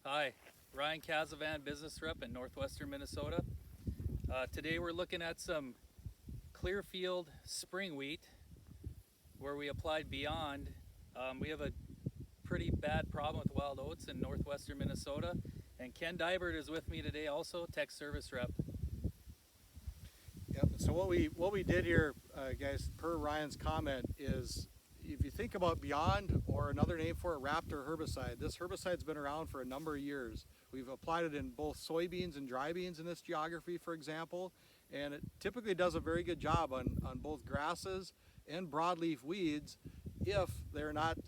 Hi, Ryan Cazavan, business rep in northwestern Minnesota. Today we're looking at some Clearfield spring wheat where we applied Beyond. We have a pretty bad problem with wild oats in northwestern Minnesota, and Ken Dybert is with me today also, tech service rep. Yep. So what we did here, guys, per Ryan's comment, is if you think about Beyond, or another name for it, Raptor herbicide, this herbicide's been around for a number of years. We've applied it in both soybeans and dry beans in this geography, for example, and it typically does a very good job on both grasses and broadleaf weeds if they're not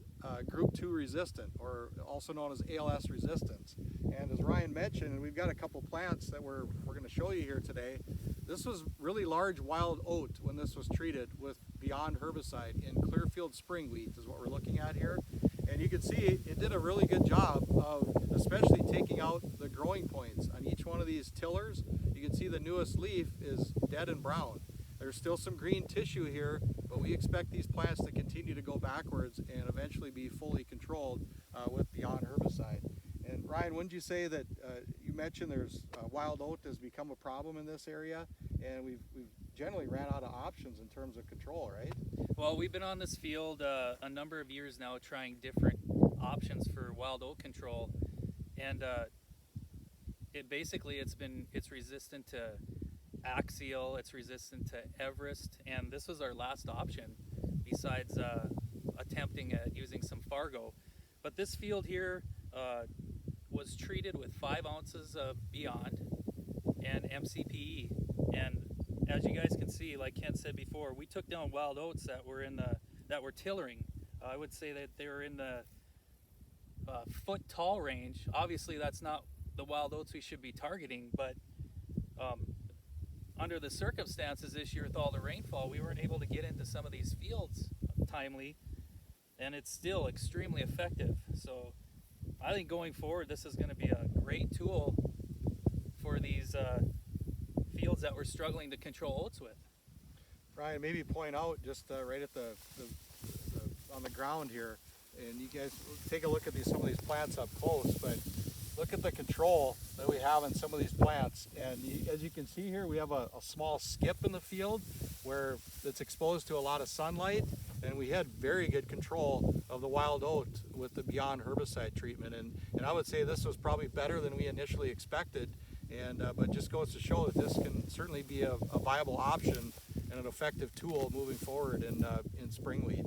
group 2 resistant, or also known as ALS resistance. And as Ryan mentioned, and we've got a couple plants that we're going to show you here today, this was really large wild oat when this was treated with Beyond herbicide in Clearfield spring wheat is what we're looking at here. And you can see it did a really good job of especially taking out the growing points on each one of these tillers. You can see the newest leaf is dead and brown. There's still some green tissue here, but we expect these plants to continue to go backwards and eventually be fully controlled with Beyond herbicide. And Ryan, wouldn't you say that you mentioned there's wild oat has become a problem in this area, and we've generally ran out of options in terms of control, right? Well, we've been on this field a number of years now trying different options for wild oat control, and it's resistant to Axial, it's resistant to Everest, and this was our last option besides attempting at using some Fargo. But this field here was treated with 5 ounces of Beyond and MCPE, and as you guys can see, like Ken said before, we took down wild oats that were tillering. I would say that they were in the foot tall range. Obviously that's not the wild oats we should be targeting, but under the circumstances this year with all the rainfall, we weren't able to get into some of these fields timely, and it's still extremely effective. So I think going forward, this is going to be a great tool for these fields that we're struggling to control oats with. Ryan, maybe point out just right at on the ground here, and you guys take a look at some of these plants up close, but look at the control that we have on some of these plants. And as you can see here, we have a small skip in the field where it's exposed to a lot of sunlight, and we had very good control of the wild oat with the Beyond herbicide treatment. And I would say this was probably better than we initially expected, and but just goes to show that this can certainly be a viable option and an effective tool moving forward in spring wheat.